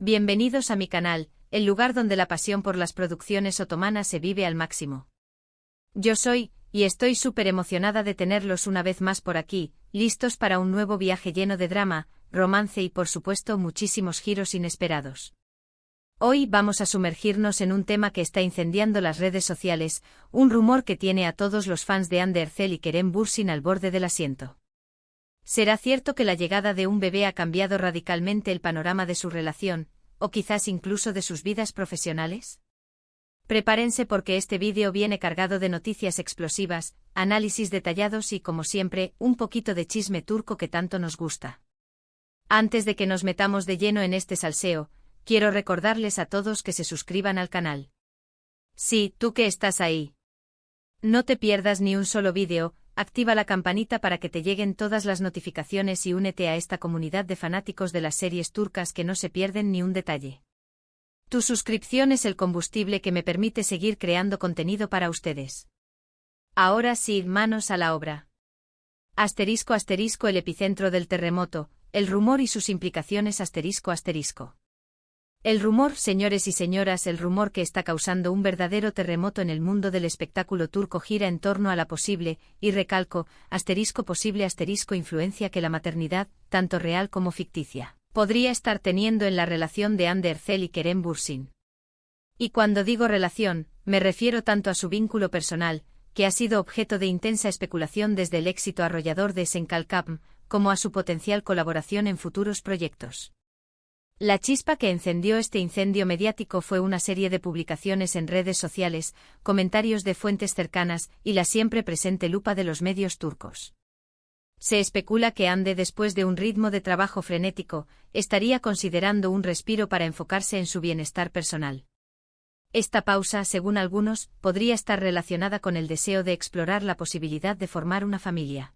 Bienvenidos a mi canal, el lugar donde la pasión por las producciones otomanas se vive al máximo. Yo soy, y estoy súper emocionada de tenerlos una vez más por aquí, listos para un nuevo viaje lleno de drama, romance y por supuesto muchísimos giros inesperados. Hoy vamos a sumergirnos en un tema que está incendiando las redes sociales, un rumor que tiene a todos los fans de Hande Erçel y Kerem Bürsin al borde del asiento. ¿Será cierto que la llegada de un bebé ha cambiado radicalmente el panorama de su relación, o quizás incluso de sus vidas profesionales? Prepárense porque este vídeo viene cargado de noticias explosivas, análisis detallados y, como siempre, un poquito de chisme turco que tanto nos gusta. Antes de que nos metamos de lleno en este salseo, quiero recordarles a todos que se suscriban al canal. Sí, tú que estás ahí. No te pierdas ni un solo vídeo. Activa la campanita para que te lleguen todas las notificaciones y únete a esta comunidad de fanáticos de las series turcas que no se pierden ni un detalle. Tu suscripción es el combustible que me permite seguir creando contenido para ustedes. Ahora sí, manos a la obra. Asterisco asterisco el epicentro del terremoto, el rumor y sus implicaciones asterisco asterisco. El rumor, señores y señoras, el rumor que está causando un verdadero terremoto en el mundo del espectáculo turco gira en torno a la posible, y recalco, asterisco posible asterisco influencia que la maternidad, tanto real como ficticia, podría estar teniendo en la relación de Hande Erçel y Kerem Bürsin. Y cuando digo relación, me refiero tanto a su vínculo personal, que ha sido objeto de intensa especulación desde el éxito arrollador de Sen Kalkapm, como a su potencial colaboración en futuros proyectos. La chispa que encendió este incendio mediático fue una serie de publicaciones en redes sociales, comentarios de fuentes cercanas y la siempre presente lupa de los medios turcos. Se especula que Hande, después de un ritmo de trabajo frenético, estaría considerando un respiro para enfocarse en su bienestar personal. Esta pausa, según algunos, podría estar relacionada con el deseo de explorar la posibilidad de formar una familia.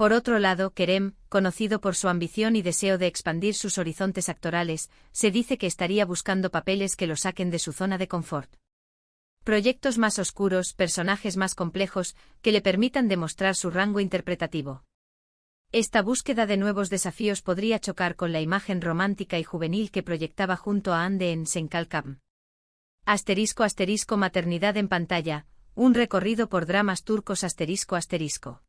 Por otro lado, Kerem, conocido por su ambición y deseo de expandir sus horizontes actorales, se dice que estaría buscando papeles que lo saquen de su zona de confort. Proyectos más oscuros, personajes más complejos, que le permitan demostrar su rango interpretativo. Esta búsqueda de nuevos desafíos podría chocar con la imagen romántica y juvenil que proyectaba junto a Hande en Sen Kalkapm. Asterisco asterisco maternidad en pantalla, un recorrido por dramas turcos asterisco asterisco.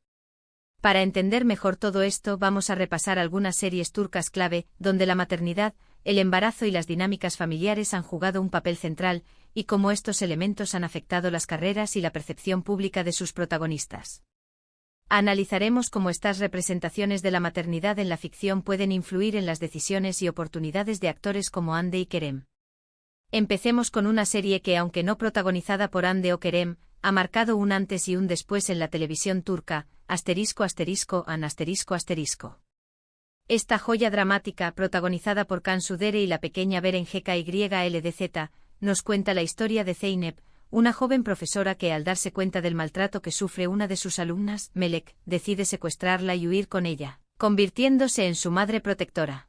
Para entender mejor todo esto vamos a repasar algunas series turcas clave, donde la maternidad, el embarazo y las dinámicas familiares han jugado un papel central, y cómo estos elementos han afectado las carreras y la percepción pública de sus protagonistas. Analizaremos cómo estas representaciones de la maternidad en la ficción pueden influir en las decisiones y oportunidades de actores como Hande y Kerem. Empecemos con una serie que, aunque no protagonizada por Hande o Kerem, ha marcado un antes y un después en la televisión turca, asterisco asterisco an asterisco asterisco. Esta joya dramática, protagonizada por Cansu Dere y la pequeña Beren YLDZ, nos cuenta la historia de Zeynep, una joven profesora que, al darse cuenta del maltrato que sufre una de sus alumnas, Melek, decide secuestrarla y huir con ella, convirtiéndose en su madre protectora.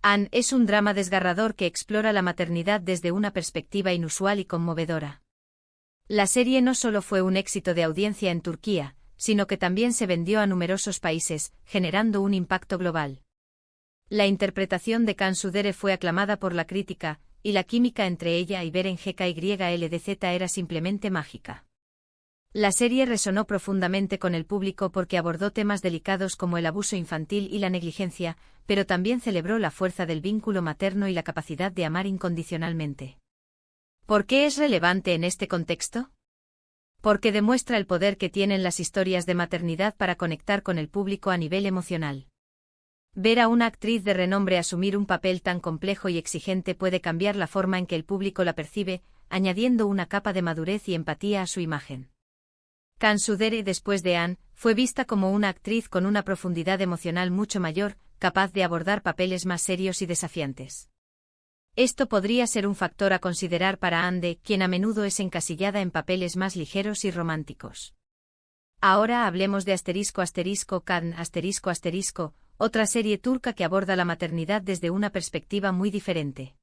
An es un drama desgarrador que explora la maternidad desde una perspectiva inusual y conmovedora. La serie no solo fue un éxito de audiencia en Turquía, sino que también se vendió a numerosos países, generando un impacto global. La interpretación de Cansu Dere fue aclamada por la crítica, y la química entre ella y Beren YLDZ era simplemente mágica. La serie resonó profundamente con el público porque abordó temas delicados como el abuso infantil y la negligencia, pero también celebró la fuerza del vínculo materno y la capacidad de amar incondicionalmente. ¿Por qué es relevante en este contexto? Porque demuestra el poder que tienen las historias de maternidad para conectar con el público a nivel emocional. Ver a una actriz de renombre asumir un papel tan complejo y exigente puede cambiar la forma en que el público la percibe, añadiendo una capa de madurez y empatía a su imagen. Cansu Dere, después de An, fue vista como una actriz con una profundidad emocional mucho mayor, capaz de abordar papeles más serios y desafiantes. Esto podría ser un factor a considerar para Hande, quien a menudo es encasillada en papeles más ligeros y románticos. Ahora hablemos de asterisco asterisco Kadın asterisco asterisco, otra serie turca que aborda la maternidad desde una perspectiva muy diferente.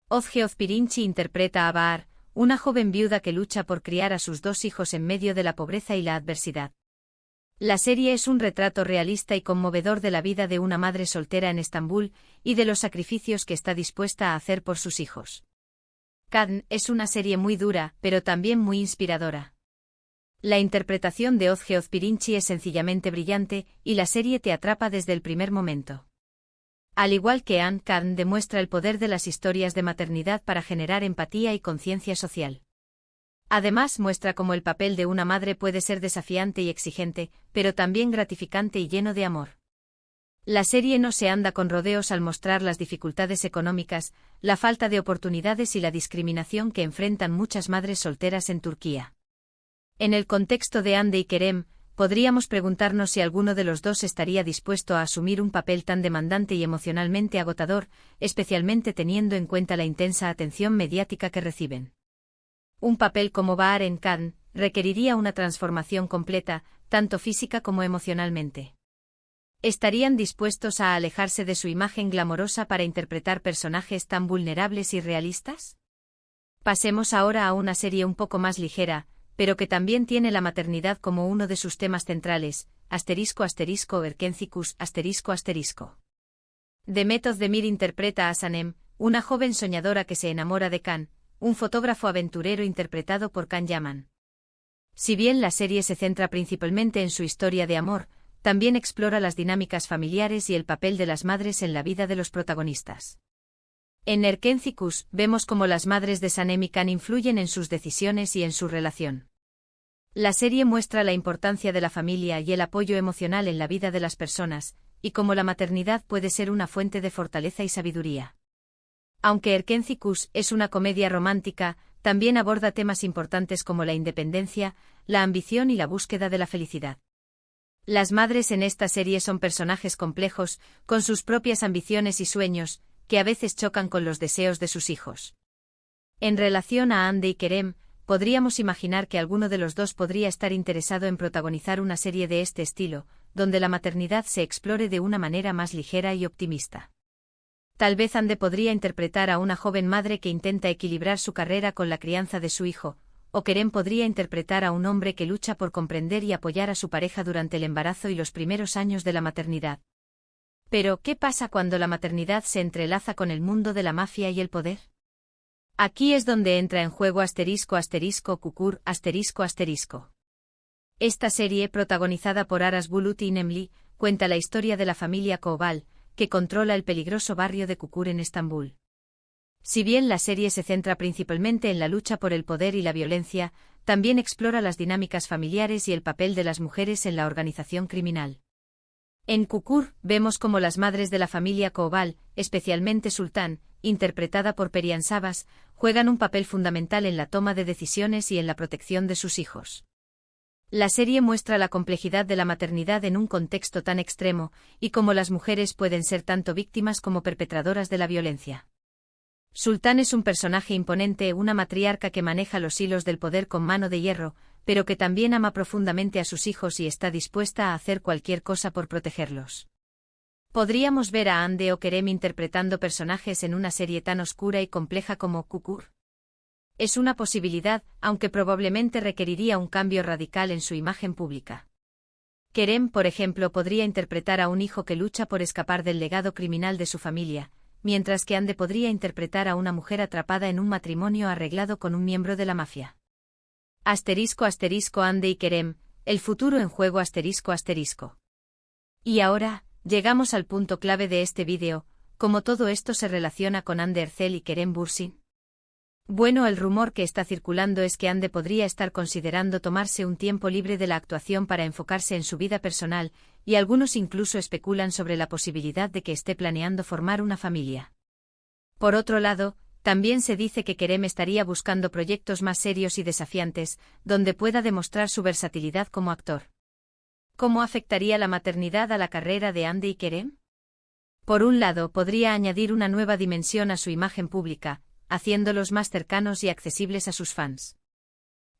Özge Özpirinçci interpreta a Bahar, una joven viuda que lucha por criar a sus dos hijos en medio de la pobreza y la adversidad. La serie es un retrato realista y conmovedor de la vida de una madre soltera en Estambul y de los sacrificios que está dispuesta a hacer por sus hijos. Kadın es una serie muy dura, pero también muy inspiradora. La interpretación de Özge Özpirinçci es sencillamente brillante, y la serie te atrapa desde el primer momento. Al igual que Anne, Kadın demuestra el poder de las historias de maternidad para generar empatía y conciencia social. Además, muestra cómo el papel de una madre puede ser desafiante y exigente, pero también gratificante y lleno de amor. La serie no se anda con rodeos al mostrar las dificultades económicas, la falta de oportunidades y la discriminación que enfrentan muchas madres solteras en Turquía. En el contexto de Hande y Kerem, podríamos preguntarnos si alguno de los dos estaría dispuesto a asumir un papel tan demandante y emocionalmente agotador, especialmente teniendo en cuenta la intensa atención mediática que reciben. Un papel como Bahar en Kadın requeriría una transformación completa, tanto física como emocionalmente. ¿Estarían dispuestos a alejarse de su imagen glamorosa para interpretar personajes tan vulnerables y realistas? Pasemos ahora a una serie un poco más ligera, pero que también tiene la maternidad como uno de sus temas centrales, Erkencikus, Demet Özdemir interpreta a Sanem, una joven soñadora que se enamora de Can, un fotógrafo aventurero interpretado por Can Yaman. Si bien la serie se centra principalmente en su historia de amor, también explora las dinámicas familiares y el papel de las madres en la vida de los protagonistas. En Erkencikus vemos cómo las madres de Sanem y Can influyen en sus decisiones y en su relación. La serie muestra la importancia de la familia y el apoyo emocional en la vida de las personas, y cómo la maternidad puede ser una fuente de fortaleza y sabiduría. Aunque Erkencikus es una comedia romántica, también aborda temas importantes como la independencia, la ambición y la búsqueda de la felicidad. Las madres en esta serie son personajes complejos, con sus propias ambiciones y sueños, que a veces chocan con los deseos de sus hijos. En relación a Hande y Kerem, podríamos imaginar que alguno de los dos podría estar interesado en protagonizar una serie de este estilo, donde la maternidad se explore de una manera más ligera y optimista. Tal vez Hande podría interpretar a una joven madre que intenta equilibrar su carrera con la crianza de su hijo, o Kerem podría interpretar a un hombre que lucha por comprender y apoyar a su pareja durante el embarazo y los primeros años de la maternidad. Pero, ¿qué pasa cuando la maternidad se entrelaza con el mundo de la mafia y el poder? Aquí es donde entra en juego Kukur. Esta serie, protagonizada por Aras Bulut y Nemli, cuenta la historia de la familia Koval, que controla el peligroso barrio de Kukur en Estambul. Si bien la serie se centra principalmente en la lucha por el poder y la violencia, también explora las dinámicas familiares y el papel de las mujeres en la organización criminal. En Kukur, vemos cómo las madres de la familia Koval, especialmente Sultán, interpretada por Perihan Sabas, juegan un papel fundamental en la toma de decisiones y en la protección de sus hijos. La serie muestra la complejidad de la maternidad en un contexto tan extremo, y cómo las mujeres pueden ser tanto víctimas como perpetradoras de la violencia. Sultán es un personaje imponente, una matriarca que maneja los hilos del poder con mano de hierro, pero que también ama profundamente a sus hijos y está dispuesta a hacer cualquier cosa por protegerlos. ¿Podríamos ver a Hande o Kerem interpretando personajes en una serie tan oscura y compleja como Kukur? Es una posibilidad, aunque probablemente requeriría un cambio radical en su imagen pública. Kerem, por ejemplo, podría interpretar a un hijo que lucha por escapar del legado criminal de su familia, mientras que Hande podría interpretar a una mujer atrapada en un matrimonio arreglado con un miembro de la mafia. Hande y Kerem, el futuro en juego Y ahora, llegamos al punto clave de este vídeo, ¿cómo todo esto se relaciona con Hande Erçel y Kerem Bürsin? Bueno, el rumor que está circulando es que Hande podría estar considerando tomarse un tiempo libre de la actuación para enfocarse en su vida personal, y algunos incluso especulan sobre la posibilidad de que esté planeando formar una familia. Por otro lado, también se dice que Kerem estaría buscando proyectos más serios y desafiantes, donde pueda demostrar su versatilidad como actor. ¿Cómo afectaría la maternidad a la carrera de Hande y Kerem? Por un lado, podría añadir una nueva dimensión a su imagen pública, haciéndolos más cercanos y accesibles a sus fans.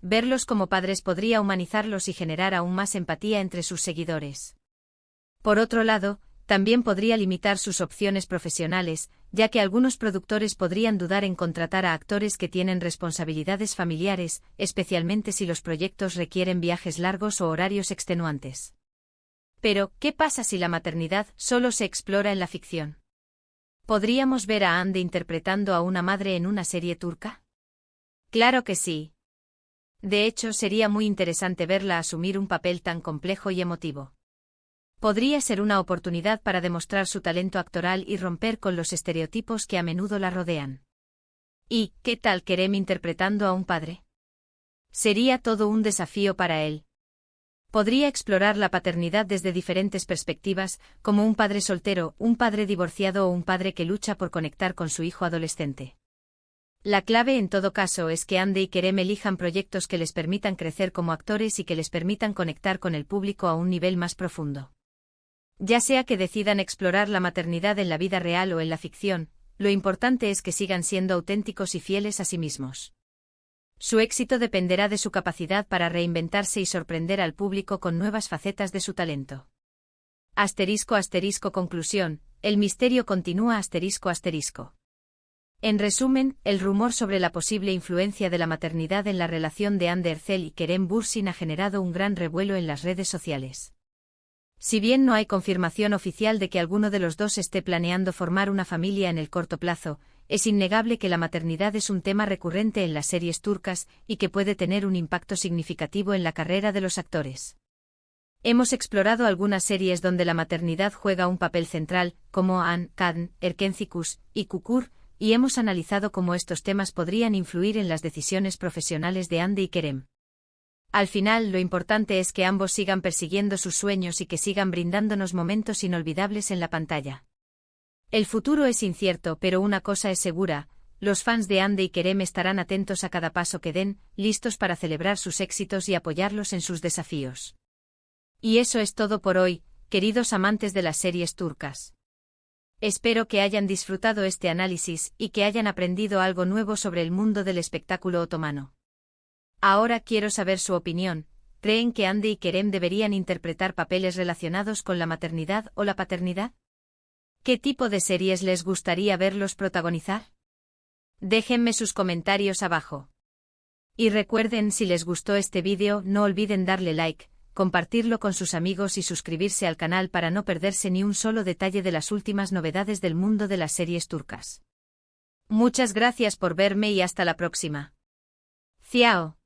Verlos como padres podría humanizarlos y generar aún más empatía entre sus seguidores. Por otro lado, también podría limitar sus opciones profesionales, ya que algunos productores podrían dudar en contratar a actores que tienen responsabilidades familiares, especialmente si los proyectos requieren viajes largos o horarios extenuantes. Pero, ¿qué pasa si la maternidad solo se explora en la ficción? ¿Podríamos ver a Hande interpretando a una madre en una serie turca? Claro que sí. De hecho, sería muy interesante verla asumir un papel tan complejo y emotivo. Podría ser una oportunidad para demostrar su talento actoral y romper con los estereotipos que a menudo la rodean. ¿Y qué tal Kerem interpretando a un padre? Sería todo un desafío para él. Podría explorar la paternidad desde diferentes perspectivas, como un padre soltero, un padre divorciado o un padre que lucha por conectar con su hijo adolescente. La clave en todo caso es que Hande y Kerem elijan proyectos que les permitan crecer como actores y que les permitan conectar con el público a un nivel más profundo. Ya sea que decidan explorar la maternidad en la vida real o en la ficción, lo importante es que sigan siendo auténticos y fieles a sí mismos. Su éxito dependerá de su capacidad para reinventarse y sorprender al público con nuevas facetas de su talento. *** Conclusión, el misterio continúa ***. En resumen, el rumor sobre la posible influencia de la maternidad en la relación de Hande Erçel y Kerem Bürsin ha generado un gran revuelo en las redes sociales. Si bien no hay confirmación oficial de que alguno de los dos esté planeando formar una familia en el corto plazo, es innegable que la maternidad es un tema recurrente en las series turcas y que puede tener un impacto significativo en la carrera de los actores. Hemos explorado algunas series donde la maternidad juega un papel central, como An, Kadın, Erkenci y Kukur, y hemos analizado cómo estos temas podrían influir en las decisiones profesionales de Hande y Kerem. Al final, lo importante es que ambos sigan persiguiendo sus sueños y que sigan brindándonos momentos inolvidables en la pantalla. El futuro es incierto, pero una cosa es segura, los fans de Hande y Kerem estarán atentos a cada paso que den, listos para celebrar sus éxitos y apoyarlos en sus desafíos. Y eso es todo por hoy, queridos amantes de las series turcas. Espero que hayan disfrutado este análisis y que hayan aprendido algo nuevo sobre el mundo del espectáculo otomano. Ahora quiero saber su opinión. ¿Creen que Hande y Kerem deberían interpretar papeles relacionados con la maternidad o la paternidad? ¿Qué tipo de series les gustaría verlos protagonizar? Déjenme sus comentarios abajo. Y recuerden, si les gustó este vídeo, no olviden darle like, compartirlo con sus amigos y suscribirse al canal para no perderse ni un solo detalle de las últimas novedades del mundo de las series turcas. Muchas gracias por verme y hasta la próxima. Ciao.